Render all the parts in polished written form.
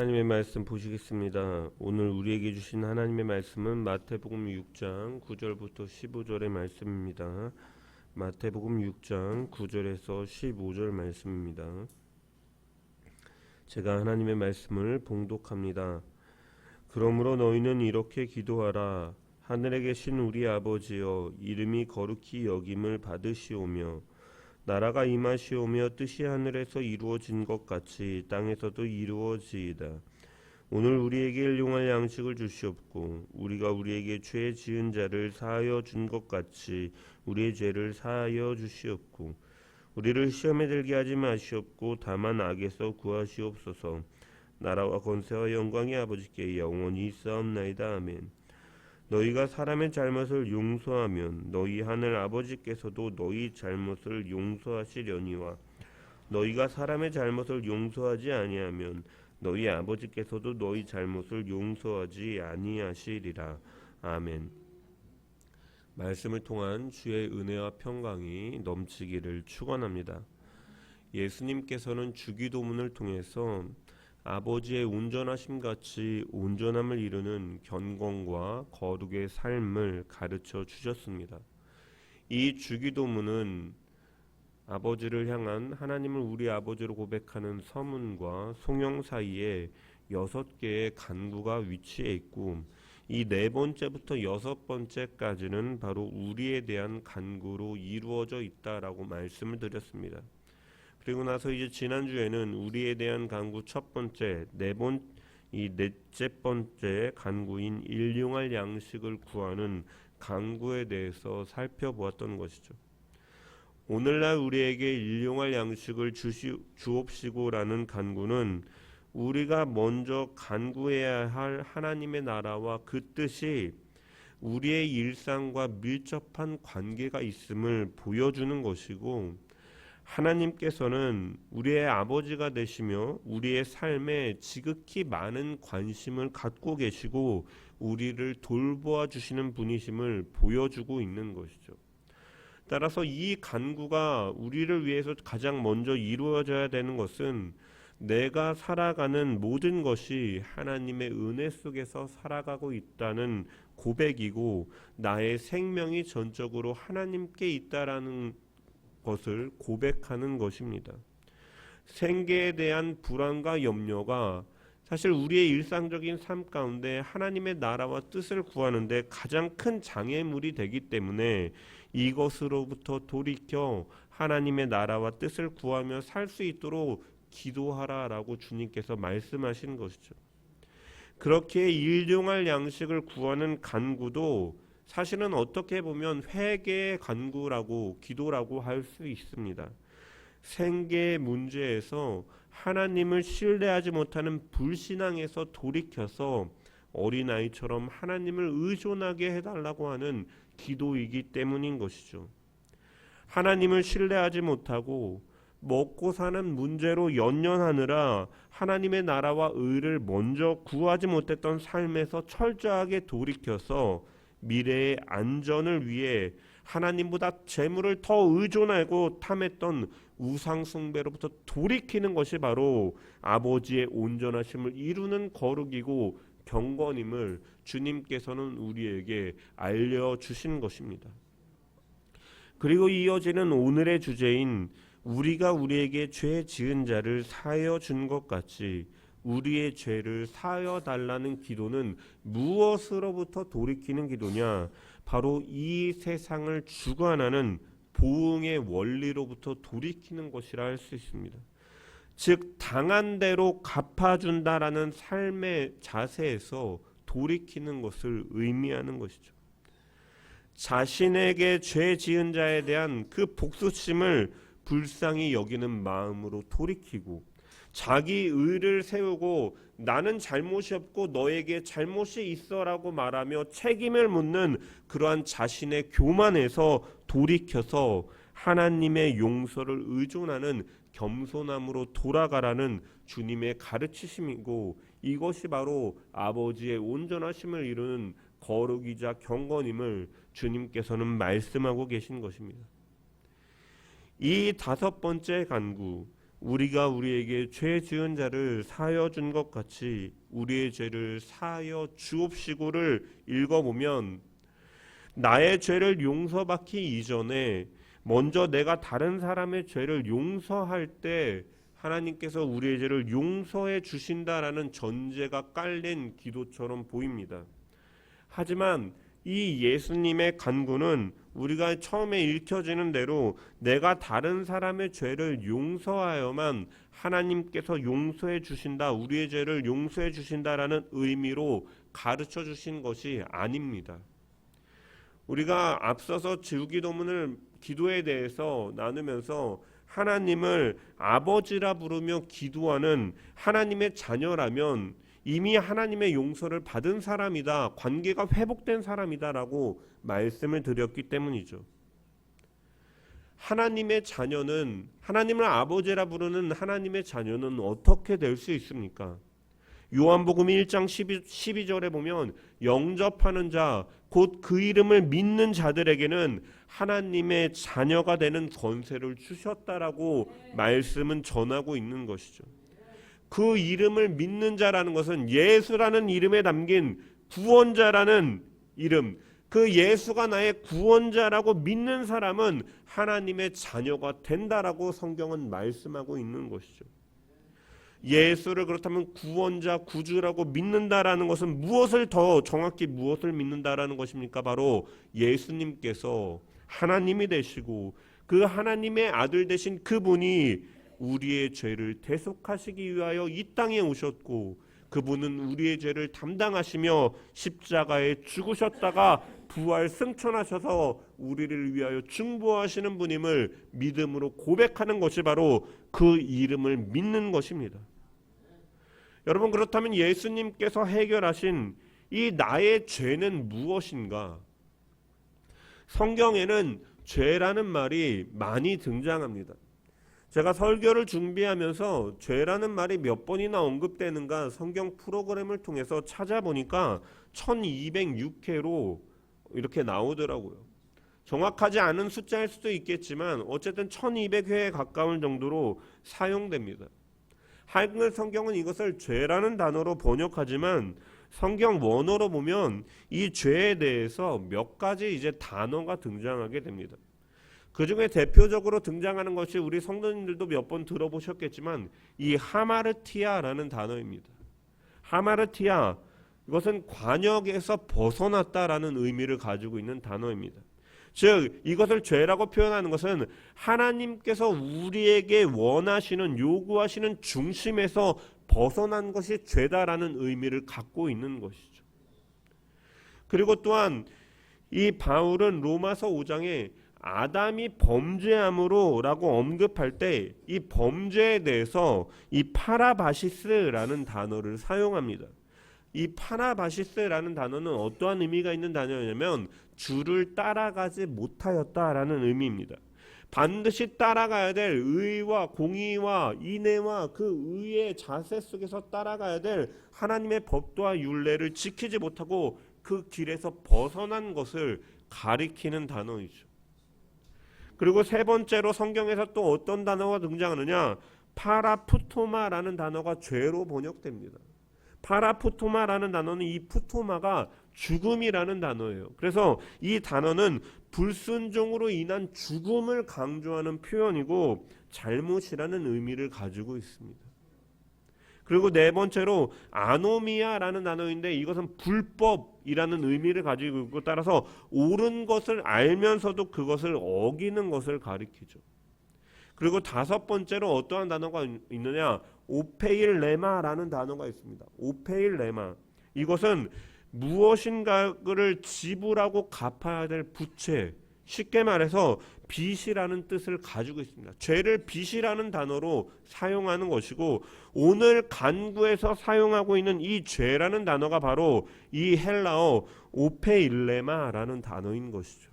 하나님의 말씀 보시겠습니다. 오늘 우리에게 주신 하나님의 말씀은 마태복음 6장 9절부터 15절의 말씀입니다. 마태복음 6장 9절에서 15절 말씀입니다. 제가 하나님의 말씀을 봉독합니다. 그러므로 너희는 이렇게 기도하라. 하늘에 계신 우리 아버지여, 이름이 거룩히 여김을 받으시오며 나라가 임하시오며 뜻이 하늘에서 이루어진 것 같이 땅에서도 이루어지이다. 오늘 우리에게 일용할 양식을 주시옵고 우리가 우리에게 죄 지은 자를 사하여 준 것 같이 우리의 죄를 사하여 주시옵고 우리를 시험에 들게 하지 마시옵고 다만 악에서 구하시옵소서. 나라와 권세와 영광이 아버지께 영원히 있사옵나이다. 아멘. 너희가 사람의 잘못을 용서하면 너희 하늘 아버지께서도 너희 잘못을 용서하시려니와 너희가 사람의 잘못을 용서하지 아니하면 너희 아버지께서도 너희 잘못을 용서하지 아니하시리라. 아멘. 말씀을 통한 주의 은혜와 평강이 넘치기를 축원합니다. 예수님께서는 주기도문을 통해서 아버지의 온전하심 같이 온전함을 이루는 견gon과 거룩의 삶을 가르쳐 주셨습니다. 이 주기도문은 아버지를 향한 하나님을 우리 아버지로 고백하는 서문과 송영 사이에 6개의 간구가 위치해 있고 이 4번째부터 6번째까지는 바로 우리에 대한 간구로 이루어져 있다라고 말씀을 드렸습니다. 그리고 나서 이제 지난주에는 우리에 대한 간구 첫 번째, 이 넷째 번째 간구인 일용할 양식을 구하는 간구에 대해서 살펴보았던 것이죠. 오늘날 우리에게 일용할 양식을 주옵시고라는 간구는 우리가 먼저 간구해야 할 하나님의 나라와 그 뜻이 우리의 일상과 밀접한 관계가 있음을 보여주는 것이고, 하나님께서는 우리의 아버지가 되시며 우리의 삶에 지극히 많은 관심을 갖고 계시고 우리를 돌보아 주시는 분이심을 보여주고 있는 것이죠. 따라서 이 간구가 우리를 위해서 가장 먼저 이루어져야 되는 것은 내가 살아가는 모든 것이 하나님의 은혜 속에서 살아가고 있다는 고백이고, 나의 생명이 전적으로 하나님께 있다라는 것을 고백하는 것입니다. 생계에 대한 불안과 염려가 사실 우리의 일상적인 삶 가운데 하나님의 나라와 뜻을 구하는데 가장 큰 장애물이 되기 때문에 이것으로부터 돌이켜 하나님의 나라와 뜻을 구하며 살 수 있도록 기도하라라고 주님께서 말씀하신 것이죠. 그렇게 일용할 양식을 구하는 간구도 사실은 어떻게 보면 회개의 간구라고, 기도라고 할 수 있습니다. 생계의 문제에서 하나님을 신뢰하지 못하는 불신앙에서 돌이켜서 어린아이처럼 하나님을 의존하게 해달라고 하는 기도이기 때문인 것이죠. 하나님을 신뢰하지 못하고 먹고 사는 문제로 연연하느라 하나님의 나라와 의를 먼저 구하지 못했던 삶에서 철저하게 돌이켜서 미래의 안전을 위해 하나님보다 재물을 더 의존하고 탐했던 우상 숭배로부터 돌이키는 것이 바로 아버지의 온전하심을 이루는 거룩이고 경건임을 주님께서는 우리에게 알려주신 것입니다. 그리고 이어지는 오늘의 주제인 우리가 우리에게 죄 지은 자를 사하여 준 것 같이 우리의 죄를 사하여 달라는 기도는 무엇으로부터 돌이키는 기도냐? 바로 이 세상을 주관하는 보응의 원리로부터 돌이키는 것이라 할 수 있습니다. 즉 당한 대로 갚아준다라는 삶의 자세에서 돌이키는 것을 의미하는 것이죠. 자신에게 죄 지은 자에 대한 그 복수심을 불쌍히 여기는 마음으로 돌이키고, 자기 의를 세우고 나는 잘못이 없고 너에게 잘못이 있어라고 말하며 책임을 묻는 그러한 자신의 교만에서 돌이켜서 하나님의 용서를 의존하는 겸손함으로 돌아가라는 주님의 가르치심이고, 이것이 바로 아버지의 온전하심을 이루는 거룩이자 경건임을 주님께서는 말씀하고 계신 것입니다. 이 5번째 간구, 우리가 우리에게 죄 지은 자를 사하여 준 것 같이 우리의 죄를 사하여 주옵시고를 읽어보면 나의 죄를 용서받기 이전에 먼저 내가 다른 사람의 죄를 용서할 때 하나님께서 우리의 죄를 용서해 주신다라는 전제가 깔린 기도처럼 보입니다. 하지만 이 예수님의 간구는 우리가 처음에 읽혀지는 대로 내가 다른 사람의 죄를 용서하여만 하나님께서 용서해 주신다, 우리의 죄를 용서해 주신다라는 의미로 가르쳐 주신 것이 아닙니다. 우리가 앞서서 주기도문을 기도에 대해서 나누면서 하나님을 아버지라 부르며 기도하는 하나님의 자녀라면 이미 하나님의 용서를 받은 사람이다, 관계가 회복된 사람이다라고 말씀을 드렸기 때문이죠. 하나님의 자녀는, 하나님을 아버지라 부르는 하나님의 자녀는 어떻게 될 수 있습니까? 요한복음 1장 12절에 보면 영접하는 자, 곧 그 이름을 믿는 자들에게는 하나님의 자녀가 되는 권세를 주셨다라고 말씀은 전하고 있는 것이죠. 그 이름을 믿는 자라는 것은 예수라는 이름에 담긴 구원자라는 이름, 그 예수가 나의 구원자라고 믿는 사람은 하나님의 자녀가 된다라고 성경은 말씀하고 있는 것이죠. 예수를 그렇다면 구원자, 구주라고 믿는다라는 것은 무엇을 더 정확히 무엇을 믿는다라는 것입니까? 바로 예수님께서 하나님이 되시고 그 하나님의 아들 되신 그분이 우리의 죄를 대속하시기 위하여 이 땅에 오셨고 그분은 우리의 죄를 담당하시며 십자가에 죽으셨다가 부활 승천하셔서 우리를 위하여 중보하시는 분임을 믿음으로 고백하는 것이 바로 그 이름을 믿는 것입니다. 여러분, 그렇다면 예수님께서 해결하신 이 나의 죄는 무엇인가? 성경에는 죄라는 말이 많이 등장합니다. 제가 설교를 준비하면서 죄라는 말이 몇 번이나 언급되는가 성경 프로그램을 통해서 찾아보니까 1206회로 이렇게 나오더라고요. 정확하지 않은 숫자일 수도 있겠지만 어쨌든 1200회에 가까운 정도로 사용됩니다. 한글 성경은 이것을 죄라는 단어로 번역하지만 성경 원어로 보면 이 죄에 대해서 몇 가지 이제 단어가 등장하게 됩니다. 그 중에 대표적으로 등장하는 것이 우리 성도님들도 몇 번 들어보셨겠지만 이 하마르티아라는 단어입니다. 하마르티아, 이것은 관역에서 벗어났다라는 의미를 가지고 있는 단어입니다. 즉 이것을 죄라고 표현하는 것은 하나님께서 우리에게 원하시는, 요구하시는 중심에서 벗어난 것이 죄다라는 의미를 갖고 있는 것이죠. 그리고 또한 이 바울은 로마서 5장에 아담이 범죄함으로 라고 언급할 때 이 범죄에 대해서 이 파라바시스라는 단어를 사용합니다. 이 파라바시스라는 단어는 어떠한 의미가 있는 단어냐면 주를 따라가지 못하였다라는 의미입니다. 반드시 따라가야 될 의와 공의와 인애와 그 의의 자세 속에서 따라가야 될 하나님의 법도와 율례를 지키지 못하고 그 길에서 벗어난 것을 가리키는 단어이죠. 그리고 세 번째로 성경에서 또 어떤 단어가 등장하느냐, 파라푸토마라는 단어가 죄로 번역됩니다. 파라푸토마라는 단어는 이 푸토마가 죽음이라는 단어예요. 그래서 이 단어는 불순종으로 인한 죽음을 강조하는 표현이고 잘못이라는 의미를 가지고 있습니다. 그리고 네 번째로 아노미아라는 단어인데 이것은 불법이라는 의미를 가지고 있고 따라서 옳은 것을 알면서도 그것을 어기는 것을 가리키죠. 그리고 다섯 번째로 어떠한 단어가 있느냐, 오페일레마라는 단어가 있습니다. 오페일레마, 이것은 무엇인가를 지불하고 갚아야 될 부채, 쉽게 말해서 빚이라는 뜻을 가지고 있습니다. 죄를 빚이라는 단어로 사용하는 것이고 오늘 간구에서 사용하고 있는 이 죄라는 단어가 바로 이 헬라어 오페일레마라는 단어인 것이죠.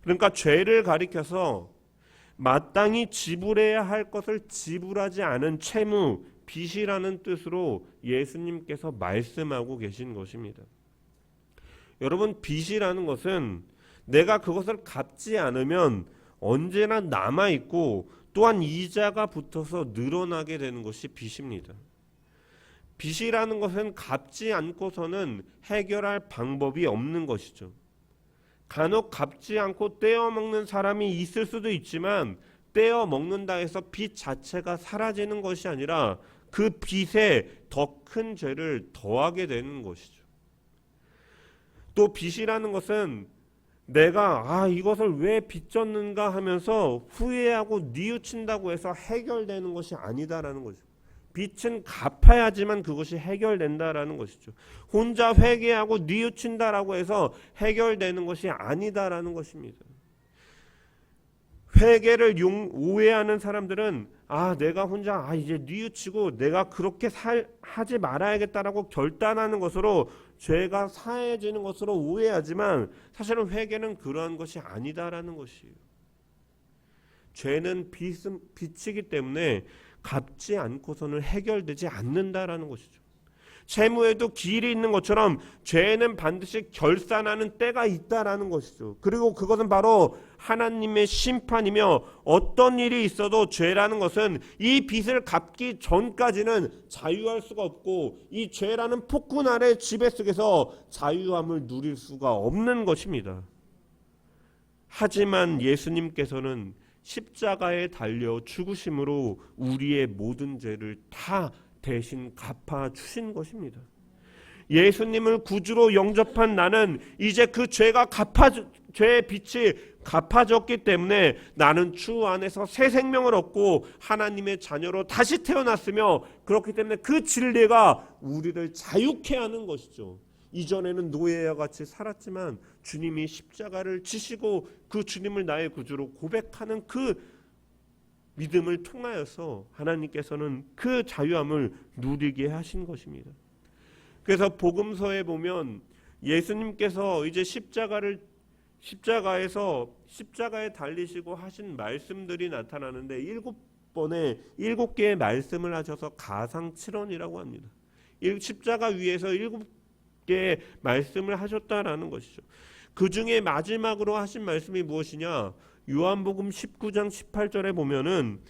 그러니까 죄를 가리켜서 마땅히 지불해야 할 것을 지불하지 않은 채무, 빚이라는 뜻으로 예수님께서 말씀하고 계신 것입니다. 여러분, 빚이라는 것은 내가 그것을 갚지 않으면 언제나 남아있고 또한 이자가 붙어서 늘어나게 되는 것이 빚입니다. 빚이라는 것은 갚지 않고서는 해결할 방법이 없는 것이죠. 간혹 갚지 않고 떼어먹는 사람이 있을 수도 있지만 떼어먹는다 해서 빚 자체가 사라지는 것이 아니라 그 빚에 더 큰 죄를 더하게 되는 것이죠. 또 빚이라는 것은 내가 이것을 왜 빚졌는가 하면서 후회하고 뉘우친다고 해서 해결되는 것이 아니다라는 거죠. 빚은 갚아야지만 그것이 해결된다라는 것이죠. 혼자 회개하고 뉘우친다라고 해서 해결되는 것이 아니다라는 것입니다. 회개를 오해하는 사람들은 내가 혼자 이제 뉘우치고 내가 그렇게 하지 말아야겠다라고 결단하는 것으로 죄가 사해지는 것으로 오해하지만 사실은 회개는 그러한 것이 아니다라는 것이에요. 죄는 빚이기 때문에 갚지 않고서는 해결되지 않는다라는 것이죠. 채무에도 기일이 있는 것처럼 죄는 반드시 결산하는 때가 있다라는 것이죠. 그리고 그것은 바로 하나님의 심판이며 어떤 일이 있어도 죄라는 것은 이 빚을 갚기 전까지는 자유할 수가 없고 이 죄라는 폭군 아래 지배 속에서 자유함을 누릴 수가 없는 것입니다. 하지만 예수님께서는 십자가에 달려 죽으심으로 우리의 모든 죄를 다 대신 갚아주신 것입니다. 예수님을 구주로 영접한 나는 이제 그 죄의 빚이 갚아졌기 때문에 나는 주 안에서 새 생명을 얻고 하나님의 자녀로 다시 태어났으며 그렇기 때문에 그 진리가 우리를 자유케 하는 것이죠. 이전에는 노예와 같이 살았지만 주님이 십자가를 지시고 그 주님을 나의 구주로 고백하는 그 믿음을 통하여서 하나님께서는 그 자유함을 누리게 하신 것입니다. 그래서 복음서에 보면 예수님께서 이제 십자가에 달리시고 하신 말씀들이 나타나는데 7개의 말씀을 하셔서 가상칠언이라고 합니다. 십자가 위에서 7개의 말씀을 하셨다라는 것이죠. 그 중에 마지막으로 하신 말씀이 무엇이냐? 요한복음 19장 18절에 보면은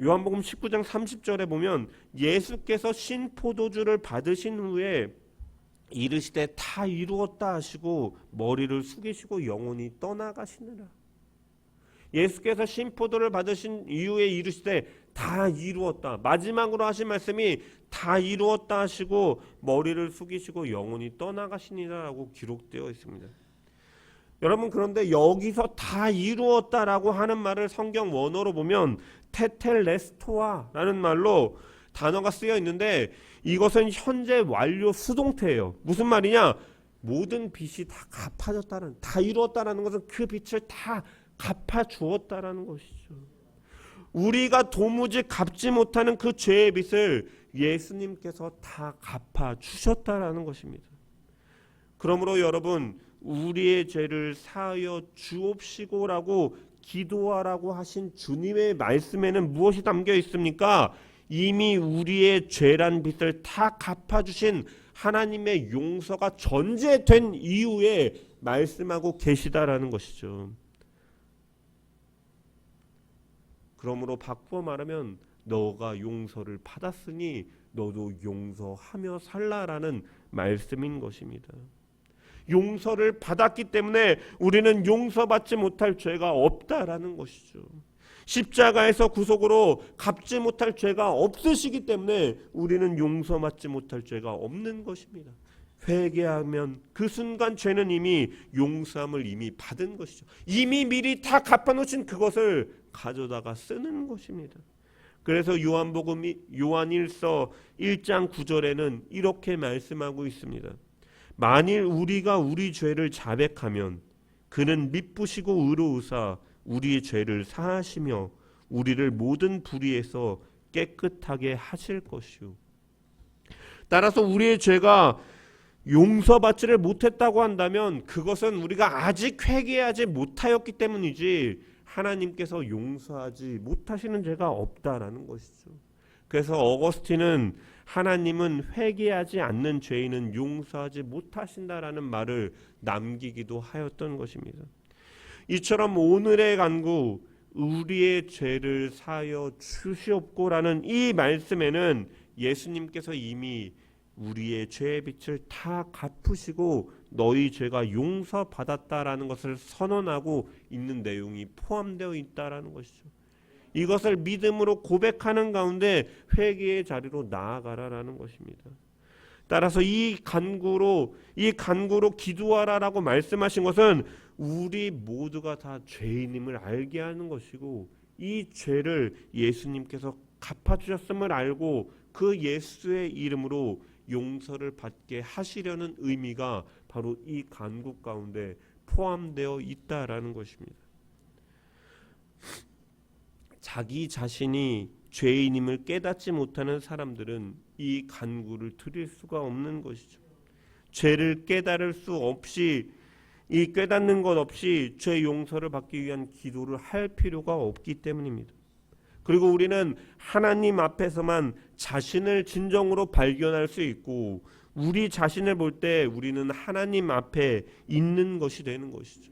요한복음 19장 30절에 보면 예수께서 신포도주를 받으신 후에 이르시되 다 이루었다 하시고 머리를 숙이시고 영원히 떠나가시느라. 예수께서 신포도를 받으신 이후에 이르시되 다 이루었다. 마지막으로 하신 말씀이 다 이루었다 하시고 머리를 숙이시고 영원히 떠나가시니라라고 기록되어 있습니다. 여러분, 그런데 여기서 다 이루었다라고 하는 말을 성경 원어로 보면 테텔레스토아라는 말로 단어가 쓰여 있는데 이것은 현재 완료 수동태예요. 무슨 말이냐? 모든 빚이 다 갚아졌다는, 다 이루었다라는 것은 그 빚을 다 갚아주었다라는 것이죠. 우리가 도무지 갚지 못하는 그 죄의 빚을 예수님께서 다 갚아주셨다라는 것입니다. 그러므로 여러분, 우리의 죄를 사하여 주옵시고라고 기도하라고 하신 주님의 말씀에는 무엇이 담겨 있습니까? 이미 우리의 죄란 빚을 다 갚아주신 하나님의 용서가 전제된 이후에 말씀하고 계시다라는 것이죠. 그러므로 바꾸어 말하면 너가 용서를 받았으니 너도 용서하며 살라라는 말씀인 것입니다. 용서를 받았기 때문에 우리는 용서받지 못할 죄가 없다라는 것이죠. 십자가에서 구속으로 갚지 못할 죄가 없으시기 때문에 우리는 용서받지 못할 죄가 없는 것입니다. 회개하면 그 순간 죄는 이미 용서함을 이미 받은 것이죠. 이미 미리 다 갚아놓으신 그것을 가져다가 쓰는 것입니다. 그래서 요한일서 1장 9절에는 이렇게 말씀하고 있습니다. 만일 우리가 우리 죄를 자백하면 그는 미쁘시고 의로우사 우리의 죄를 사하시며 우리를 모든 불의에서 깨끗하게 하실 것이요. 따라서 우리의 죄가 용서받지를 못했다고 한다면 그것은 우리가 아직 회개하지 못하였기 때문이지 하나님께서 용서하지 못하시는 죄가 없다라는 것이죠. 그래서 어거스틴은 하나님은 회개하지 않는 죄인은 용서하지 못하신다라는 말을 남기기도 하였던 것입니다. 이처럼 오늘의 간구, 우리의 죄를 사하여 주시옵고라는 이 말씀에는 예수님께서 이미 우리의 죄의 빚을 다 갚으시고 너희 죄가 용서받았다라는 것을 선언하고 있는 내용이 포함되어 있다라는 것이죠. 이것을 믿음으로 고백하는 가운데 회개의 자리로 나아가라라는 것입니다. 따라서 이 간구로 기도하라라고 말씀하신 것은 우리 모두가 다 죄인임을 알게 하는 것이고, 이 죄를 예수님께서 갚아주셨음을 알고 그 예수의 이름으로 용서를 받게 하시려는 의미가 바로 이 간구 가운데 포함되어 있다라는 것입니다. 자기 자신이 죄인임을 깨닫지 못하는 사람들은 이 간구를 드릴 수가 없는 것이죠. 죄를 깨달을 수 없이, 이 깨닫는 것 없이 죄 용서를 받기 위한 기도를 할 필요가 없기 때문입니다. 그리고 우리는 하나님 앞에서만 자신을 진정으로 발견할 수 있고, 우리 자신을 볼 때 우리는 하나님 앞에 있는 것이 되는 것이죠.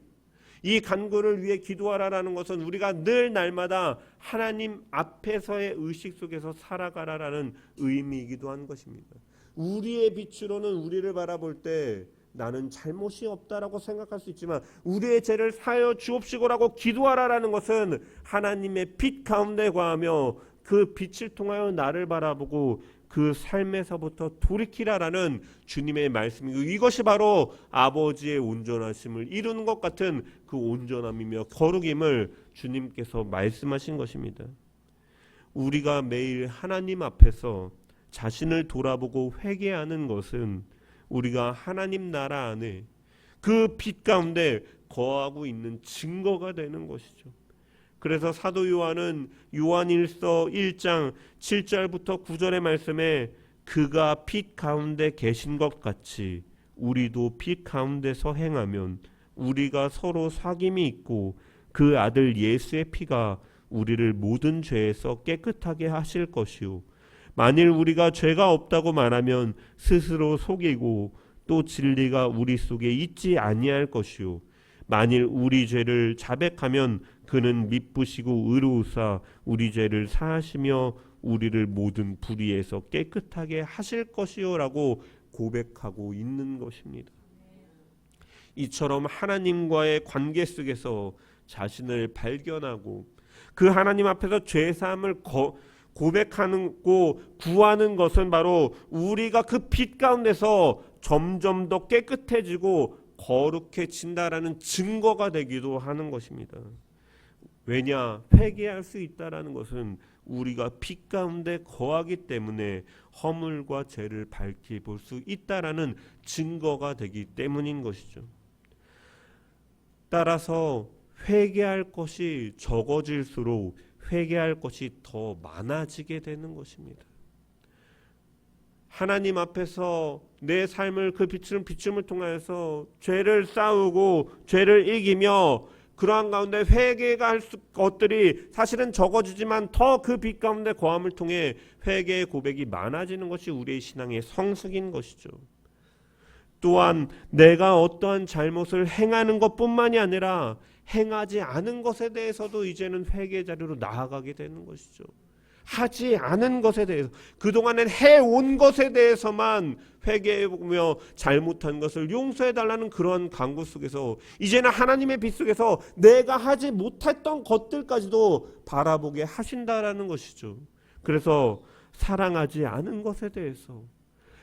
이 간구를 위해 기도하라라는 것은 우리가 늘 날마다 하나님 앞에서의 의식 속에서 살아가라라는 의미이기도 한 것입니다. 우리의 빛으로는 우리를 바라볼 때 나는 잘못이 없다라고 생각할 수 있지만, 우리의 죄를 사하여 주옵시고라고 기도하라라는 것은 하나님의 빛 가운데 거하며 그 빛을 통하여 나를 바라보고 그 삶에서부터 돌이키라라는 주님의 말씀이고, 이것이 바로 아버지의 온전하심을 이루는 것 같은 그 온전함이며 거룩임을 주님께서 말씀하신 것입니다. 우리가 매일 하나님 앞에서 자신을 돌아보고 회개하는 것은 우리가 하나님 나라 안에 그 빛 가운데 거하고 있는 증거가 되는 것이죠. 그래서 사도 요한은 요한일서 1장 7절부터 9절의 말씀에 그가 빛 가운데 계신 것 같이 우리도 빛 가운데서 행하면 우리가 서로 사귐이 있고 그 아들 예수의 피가 우리를 모든 죄에서 깨끗하게 하실 것이요, 만일 우리가 죄가 없다고 말하면 스스로 속이고 또 진리가 우리 속에 있지 아니할 것이요, 만일 우리 죄를 자백하면 그는 미쁘시고 의로우사 우리 죄를 사하시며 우리를 모든 불의에서 깨끗하게 하실 것이요라고 고백하고 있는 것입니다. 이처럼 하나님과의 관계 속에서 자신을 발견하고 그 하나님 앞에서 죄사함을 고백하고 구하는 것은 바로 우리가 그 빛 가운데서 점점 더 깨끗해지고 거룩해진다라는 증거가 되기도 하는 것입니다. 왜냐? 회개할 수 있다라는 것은 우리가 빛 가운데 거하기 때문에 허물과 죄를 밝히 볼 수 있다라는 증거가 되기 때문인 것이죠. 따라서 회개할 것이 적어질수록 회개할 것이 더 많아지게 되는 것입니다. 하나님 앞에서 내 삶을 그 비춤을 통해서 죄를 싸우고 죄를 이기며 그러한 가운데 회개가 할 것들이 사실은 적어지지만 더 그 빛 가운데 거함을 통해 회개의 고백이 많아지는 것이 우리의 신앙의 성숙인 것이죠. 또한 내가 어떠한 잘못을 행하는 것뿐만이 아니라 행하지 않은 것에 대해서도 이제는 회개 자리로 나아가게 되는 것이죠. 하지 않은 것에 대해서, 그동안엔 해온 것에 대해서만 회개해보며 잘못한 것을 용서해달라는 그런 간구 속에서 이제는 하나님의 빛 속에서 내가 하지 못했던 것들까지도 바라보게 하신다라는 것이죠. 그래서 사랑하지 않은 것에 대해서,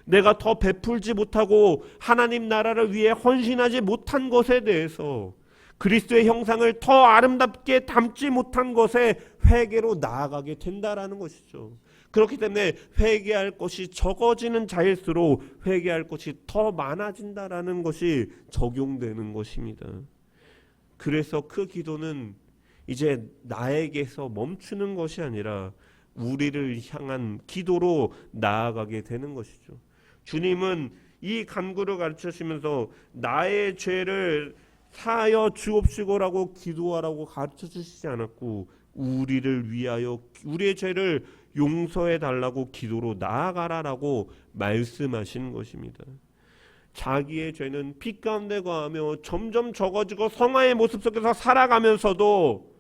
내가 더 베풀지 못하고 하나님 나라를 위해 헌신하지 못한 것에 대해서, 그리스도의 형상을 더 아름답게 담지 못한 것에 회개로 나아가게 된다라는 것이죠. 그렇기 때문에 회개할 것이 적어지는 자일수록 회개할 것이 더 많아진다라는 것이 적용되는 것입니다. 그래서 그 기도는 이제 나에게서 멈추는 것이 아니라 우리를 향한 기도로 나아가게 되는 것이죠. 주님은 이 간구를 가르쳐 주시면서 나의 죄를 사하여 주옵시고라고 기도하라고 가르쳐 주시지 않았고, 우리를 위하여 우리의 죄를 용서해 달라고 기도로 나아가라라고 말씀하신 것입니다. 자기의 죄는 빛 가운데 거하며 점점 적어지고 성화의 모습 속에서 살아가면서도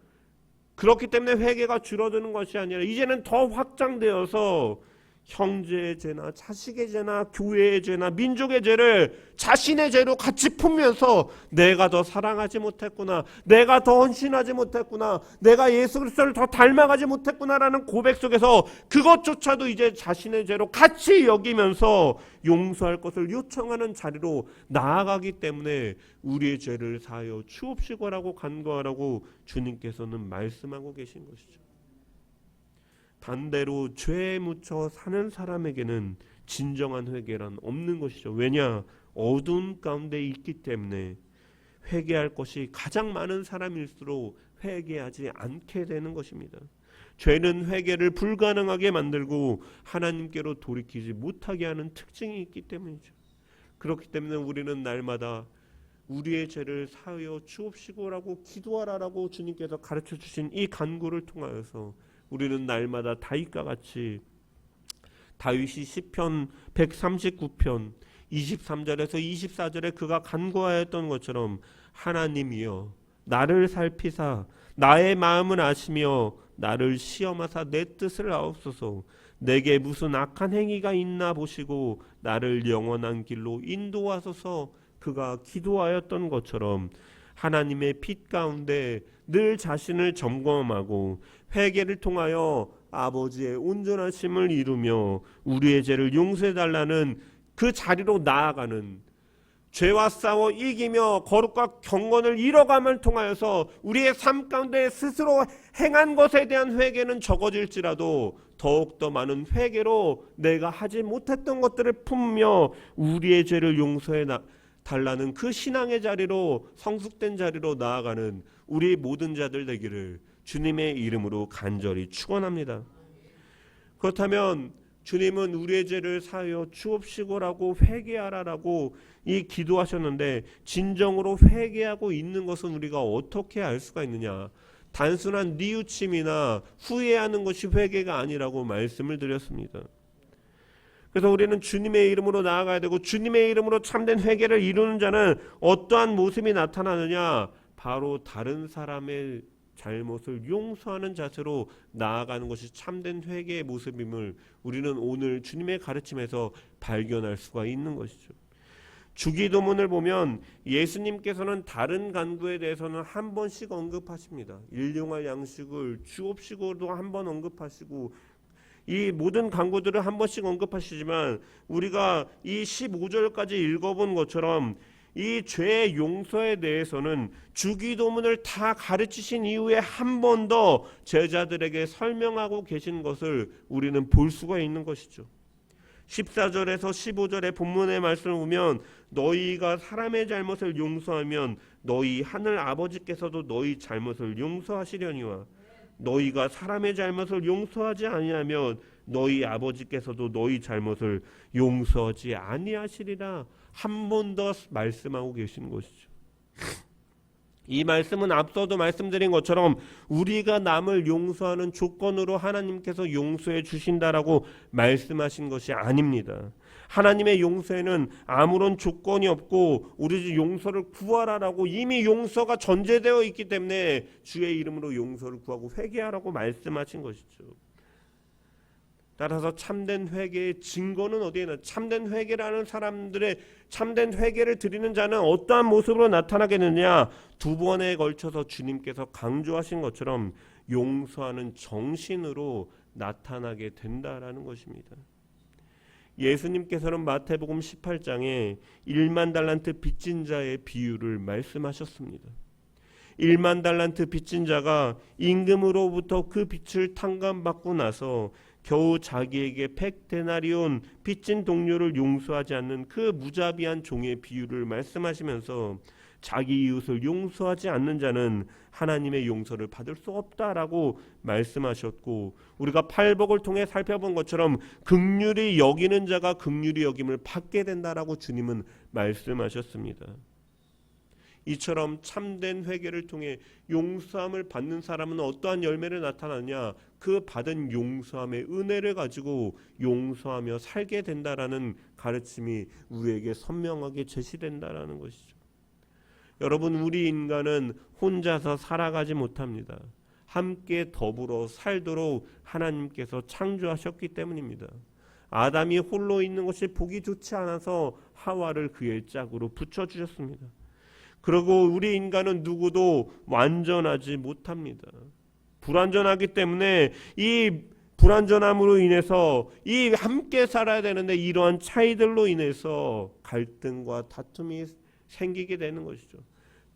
그렇기 때문에 회개가 줄어드는 것이 아니라 이제는 더 확장되어서 형제의 죄나 자식의 죄나 교회의 죄나 민족의 죄를 자신의 죄로 같이 품면서 내가 더 사랑하지 못했구나, 내가 더 헌신하지 못했구나, 내가 예수 그리스도를 더 닮아가지 못했구나라는 고백 속에서 그것조차도 이제 자신의 죄로 같이 여기면서 용서할 것을 요청하는 자리로 나아가기 때문에 우리의 죄를 사하여 주옵시고라고 간구하라고 주님께서는 말씀하고 계신 것이죠. 반대로 죄에 묻혀 사는 사람에게는 진정한 회개란 없는 것이죠. 왜냐? 어두운 가운데 있기 때문에 회개할 것이 가장 많은 사람일수록 회개하지 않게 되는 것입니다. 죄는 회개를 불가능하게 만들고 하나님께로 돌이키지 못하게 하는 특징이 있기 때문이죠. 그렇기 때문에 우리는 날마다 우리의 죄를 사하여 주옵시고라고 기도하라라고 주님께서 가르쳐 주신 이 간구를 통하여서 우리는 날마다 다윗과 같이 다윗이 시편 139편 23절에서 24절에 그가 간구하였던 것처럼 하나님이여 나를 살피사 나의 마음을 아시며 나를 시험하사 내 뜻을 아옵소서. 내게 무슨 악한 행위가 있나 보시고 나를 영원한 길로 인도하소서. 그가 기도하였던 것처럼 하나님의 빛 가운데 늘 자신을 점검하고 회개를 통하여 아버지의 온전하심을 이루며 우리의 죄를 용서해달라는 그 자리로 나아가는, 죄와 싸워 이기며 거룩과 경건을 이뤄감을 통하여서 우리의 삶 가운데 스스로 행한 것에 대한 회개는 적어질지라도 더욱더 많은 회개로 내가 하지 못했던 것들을 품으며 우리의 죄를 용서해 달라는 그 신앙의 자리로, 성숙된 자리로 나아가는 우리 모든 자들 되기를 주님의 이름으로 간절히 축원합니다. 그렇다면 주님은 우리의 죄를 사하여 주옵시고라고 회개하라라고 이 기도하셨는데, 진정으로 회개하고 있는 것은 우리가 어떻게 알 수가 있느냐? 단순한 뉘우침이나 후회하는 것이 회개가 아니라고 말씀을 드렸습니다. 그래서 우리는 주님의 이름으로 나아가야 되고, 주님의 이름으로 참된 회개를 이루는 자는 어떠한 모습이 나타나느냐? 바로 다른 사람의 잘못을 용서하는 자세로 나아가는 것이 참된 회개의 모습임을 우리는 오늘 주님의 가르침에서 발견할 수가 있는 것이죠. 주기도문을 보면 예수님께서는 다른 간구에 대해서는 한 번씩 언급하십니다. 일용할 양식을 주옵시고도 한 번 언급하시고, 이 모든 간구들을 한 번씩 언급하시지만 우리가 이 15절까지 읽어본 것처럼 이 죄의 용서에 대해서는 주기도문을 다 가르치신 이후에 한 번 더 제자들에게 설명하고 계신 것을 우리는 볼 수가 있는 것이죠. 14절에서 15절의 본문의 말씀을 보면 너희가 사람의 잘못을 용서하면 너희 하늘 아버지께서도 너희 잘못을 용서하시려니와 너희가 사람의 잘못을 용서하지 아니하면 너희 아버지께서도 너희 잘못을 용서하지 아니하시리라. 한 번 더 말씀하고 계시는 것이죠. 이 말씀은 앞서도 말씀드린 것처럼 우리가 남을 용서하는 조건으로 하나님께서 용서해 주신다라고 말씀하신 것이 아닙니다. 하나님의 용서에는 아무런 조건이 없고 오로지 용서를 구하라라고 이미 용서가 전제되어 있기 때문에 주의 이름으로 용서를 구하고 회개하라고 말씀하신 것이죠. 따라서 참된 회개의 증거는 어디에 있나? 참된 회개라는 사람들의 참된 회개를 드리는 자는 어떠한 모습으로 나타나겠느냐? 두 번에 걸쳐서 주님께서 강조하신 것처럼 용서하는 정신으로 나타나게 된다라는 것입니다. 예수님께서는 마태복음 18장에 1만 달란트 빚진 자의 비유를 말씀하셨습니다. 1만 달란트 빚진 자가 임금으로부터 그 빚을 탕감받고 나서 겨우 자기에게 100데나리온 빚진 동료를 용서하지 않는 그 무자비한 종의 비유를 말씀하시면서 자기 이웃을 용서하지 않는 자는 하나님의 용서를 받을 수 없다라고 말씀하셨고, 우리가 팔복을 통해 살펴본 것처럼 긍휼히 여기는 자가 긍휼히 여김을 받게 된다라고 주님은 말씀하셨습니다. 이처럼 참된 회개를 통해 용서함을 받는 사람은 어떠한 열매를 나타나냐? 그 받은 용서함의 은혜를 가지고 용서하며 살게 된다라는 가르침이 우리에게 선명하게 제시된다라는 것이죠. 여러분, 우리 인간은 혼자서 살아가지 못합니다. 함께 더불어 살도록 하나님께서 창조하셨기 때문입니다. 아담이 홀로 있는 것이 보기 좋지 않아서 하와를 그의 짝으로 붙여주셨습니다. 그리고 우리 인간은 누구도 완전하지 못합니다. 불완전하기 때문에 이 불완전함으로 인해서 이 함께 살아야 되는데 이러한 차이들로 인해서 갈등과 다툼이 생기게 되는 것이죠.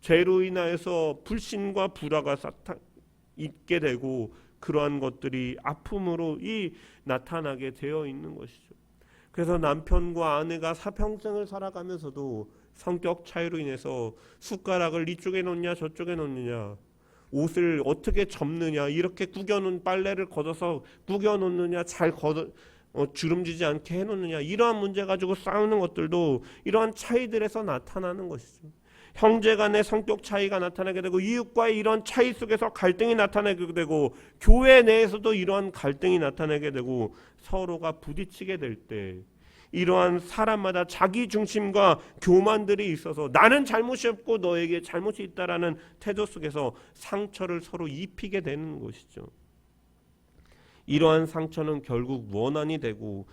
죄로 인하여서 불신과 불화가 있게 되고 그러한 것들이 아픔으로 나타나게 되어 있는 것이죠. 그래서 남편과 아내가 평생을 살아가면서도 성격 차이로 인해서 숟가락을 이쪽에 놓느냐 저쪽에 놓느냐, 옷을 어떻게 접느냐, 이렇게 구겨놓은 빨래를 걷어서 구겨놓느냐, 잘 주름지지 않게 해놓느냐, 이러한 문제 가지고 싸우는 것들도 이러한 차이들에서 나타나는 것이죠. 형제 간의 성격 차이가 나타나게 되고 이웃과의 이런 차이 속에서 갈등이 나타나게 되고 교회 내에서도 이러한 갈등이 나타나게 되고 서로가 부딪히게 될 때 이러한 사람마다 자기 중심과 교만들이 있어서 나는 잘못이 없고 너에게 잘못이 있다라는 태도 속에서 상처를 서로 입히게 되는 것이죠. 이러한 상처는 결국 원한이 되고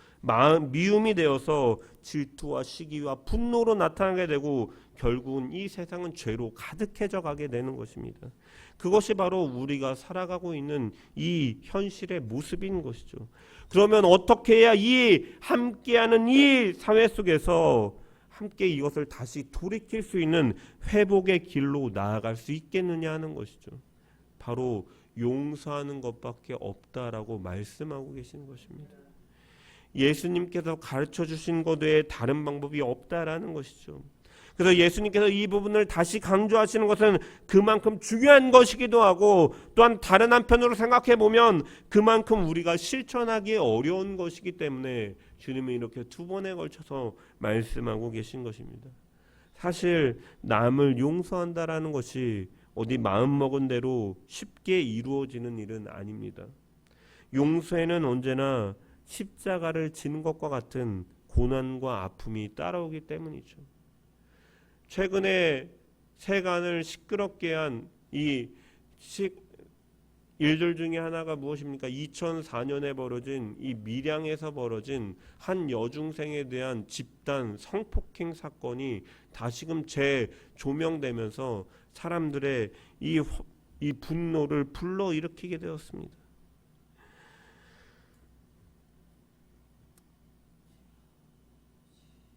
미움이 되어서 질투와 시기와 분노로 나타나게 되고 결국은 이 세상은 죄로 가득해져 가게 되는 것입니다. 그것이 바로 우리가 살아가고 있는 이 현실의 모습인 것이죠. 그러면 어떻게 해야 이 함께하는 이 사회 속에서 함께 이것을 다시 돌이킬 수 있는 회복의 길로 나아갈 수 있겠느냐 하는 것이죠. 바로 용서하는 것밖에 없다라고 말씀하고 계신 것입니다. 예수님께서 가르쳐 주신 것 외에 다른 방법이 없다라는 것이죠. 그래서 예수님께서 이 부분을 다시 강조하시는 것은 그만큼 중요한 것이기도 하고 또한 다른 한편으로 생각해 보면 그만큼 우리가 실천하기 어려운 것이기 때문에 주님이 이렇게 두 번에 걸쳐서 말씀하고 계신 것입니다. 사실 남을 용서한다라는 것이 어디 마음먹은 대로 쉽게 이루어지는 일은 아닙니다. 용서에는 언제나 십자가를 지는 것과 같은 고난과 아픔이 따라오기 때문이죠. 최근에 세간을 시끄럽게 한 이 일들 중에 하나가 무엇입니까? 2004년에 벌어진 이 밀양에서 벌어진 한 여중생에 대한 집단 성폭행 사건이 다시금 재조명되면서 사람들의 이 분노를 불러일으키게 되었습니다.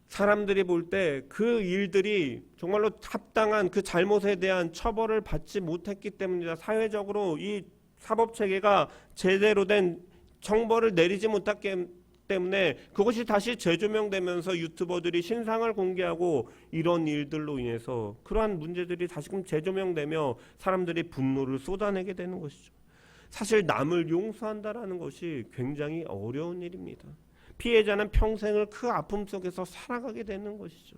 사람들이 볼 때 그 일들이 정말로 합당한 그 잘못에 대한 처벌을 받지 못했기 때문이다. 사회적으로 이 사법체계가 제대로 된 처벌을 내리지 못했기 때문에 그것이 다시 재조명되면서 유튜버들이 신상을 공개하고 이런 일들로 인해서 그러한 문제들이 다시금 재조명되며 사람들이 분노를 쏟아내게 되는 것이죠. 사실 남을 용서한다라는 것이 굉장히 어려운 일입니다. 피해자는 평생을 그 아픔 속에서 살아가게 되는 것이죠.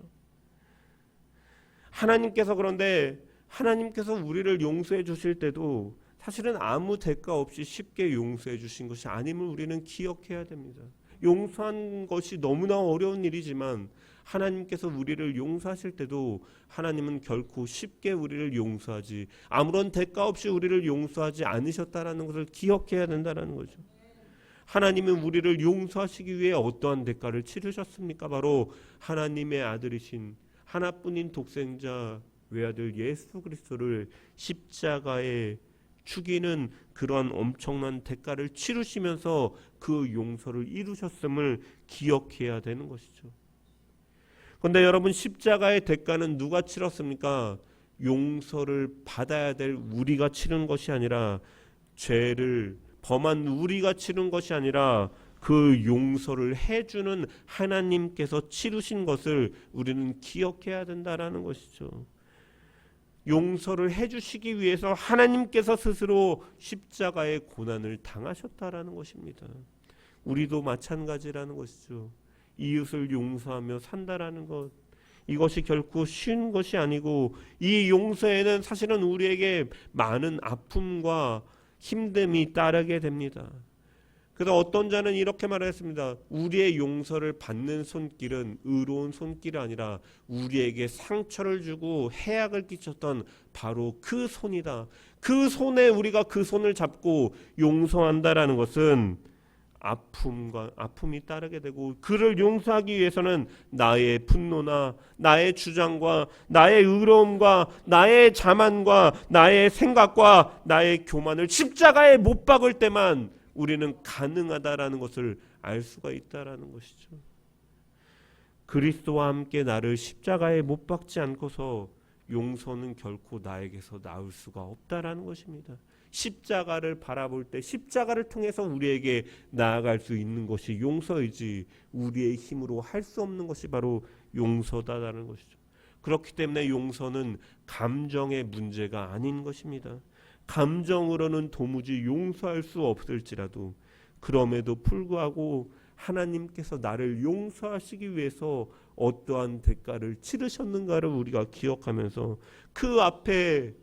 그런데 하나님께서 우리를 용서해 주실 때도 사실은 아무 대가 없이 쉽게 용서해 주신 것이 아님을 우리는 기억해야 됩니다. 용서한 것이 너무나 어려운 일이지만 하나님께서 우리를 용서하실 때도 하나님은 결코 쉽게 우리를 용서하지 아무런 대가 없이 우리를 용서하지 않으셨다라는 것을 기억해야 된다는 거죠. 하나님은 우리를 용서하시기 위해 어떠한 대가를 치르셨습니까? 바로 하나님의 아들이신 하나뿐인 독생자 외아들 예수 그리스도를 십자가에 죽이는 그러한 엄청난 대가를 치르시면서 그 용서를 이루셨음을 기억해야 되는 것이죠. 그런데 여러분, 십자가의 대가는 누가 치렀습니까? 용서를 받아야 될 우리가 치른 것이 아니라 죄를 범한 우리가 치른 것이 아니라 그 용서를 해주는 하나님께서 치르신 것을 우리는 기억해야 된다라는 것이죠. 용서를 해주시기 위해서 하나님께서 스스로 십자가의 고난을 당하셨다라는 것입니다. 우리도 마찬가지라는 것이죠. 이웃을 용서하며 산다라는 것, 이것이 결코 쉬운 것이 아니고 이 용서에는 사실은 우리에게 많은 아픔과 힘듦이 따르게 됩니다. 그래서 어떤 자는 이렇게 말했습니다. 우리의 용서를 받는 손길은 의로운 손길이 아니라 우리에게 상처를 주고 해악을 끼쳤던 바로 그 손이다. 그 손에 우리가 그 손을 잡고 용서한다라는 것은 아픔이 따르게 되고, 그를 용서하기 위해서는 나의 분노나 나의 주장과 나의 의로움과 나의 자만과 나의 생각과 나의 교만을 십자가에 못 박을 때만 우리는 가능하다라는 것을 알 수가 있다라는 것이죠. 그리스도와 함께 나를 십자가에 못 박지 않고서 용서는 결코 나에게서 나올 수가 없다라는 것입니다. 십자가를 바라볼 때 십자가를 통해서 우리에게 나아갈 수 있는 것이 용서이지, 우리의 힘으로 할 수 없는 것이 바로 용서다라는 것이죠. 그렇기 때문에 용서는 감정의 문제가 아닌 것입니다. 감정으로는 도무지 용서할 수 없을지라도 그럼에도 불구하고 하나님께서 나를 용서하시기 위해서 어떠한 대가를 치르셨는가를 우리가 기억하면서 그 앞에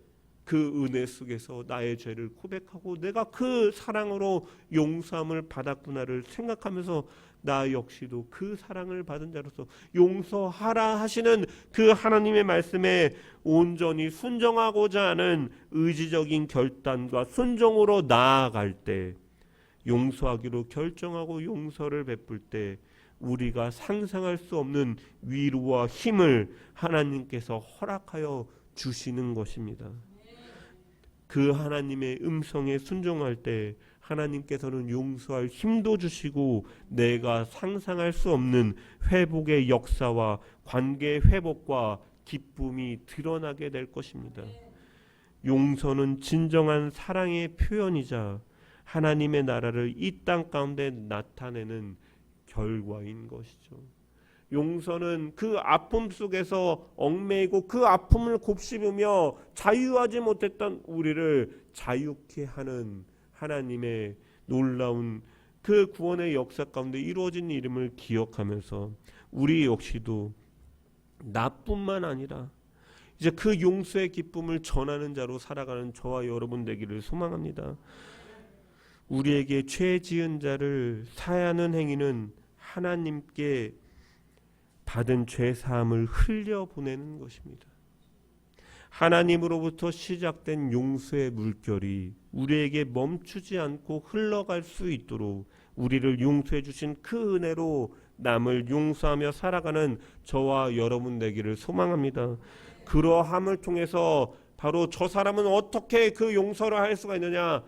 그 은혜 속에서 나의 죄를 고백하고 내가 그 사랑으로 용서함을 받았구나를 생각하면서 나 역시도 그 사랑을 받은 자로서 용서하라 하시는 그 하나님의 말씀에 온전히 순종하고자 하는 의지적인 결단과 순종으로 나아갈 때, 용서하기로 결정하고 용서를 베풀 때 우리가 상상할 수 없는 위로와 힘을 하나님께서 허락하여 주시는 것입니다. 그 하나님의 음성에 순종할 때 하나님께서는 용서할 힘도 주시고 내가 상상할 수 없는 회복의 역사와 관계 회복과 기쁨이 드러나게 될 것입니다. 용서는 진정한 사랑의 표현이자 하나님의 나라를 이 땅 가운데 나타내는 결과인 것이죠. 용서는 그 아픔 속에서 얽매이고 그 아픔을 곱씹으며 자유하지 못했던 우리를 자유케 하는 하나님의 놀라운 그 구원의 역사 가운데 이루어진 이름을 기억하면서 우리 역시도 나뿐만 아니라 이제 그 용서의 기쁨을 전하는 자로 살아가는 저와 여러분 되기를 소망합니다. 우리에게 죄 지은 자를 사하는 행위는 하나님께 받은 죄 사함을 흘려보내는 것입니다. 하나님으로부터 시작된 용서의 물결이 우리에게 멈추지 않고 흘러갈 수 있도록 우리를 용서해 주신 그 은혜로 남을 용서하며 살아가는 저와 여러분 되기를 소망합니다. 그러함을 통해서 바로 저 사람은 어떻게 그 용서를 할 수가 있느냐,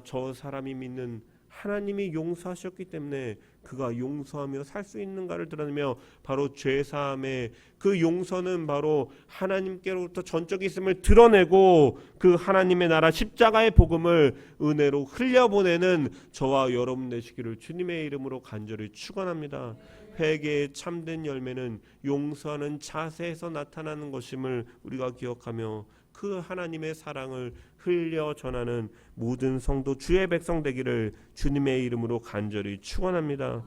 저 사람이 믿는 하나님이 용서하셨기 때문에 그가 용서하며 살 수 있는가를 드러내며, 바로 죄사함의 그 용서는 바로 하나님께로부터 전적이 있음을 드러내고 그 하나님의 나라 십자가의 복음을 은혜로 흘려보내는 저와 여러분 되시기를 주님의 이름으로 간절히 축원합니다. 회개의 참된 열매는 용서하는 자세에서 나타나는 것임을 우리가 기억하며 그 하나님의 사랑을 흘려 전하는 모든 성도 주의 백성 되기를 주님의 이름으로 간절히 축원합니다.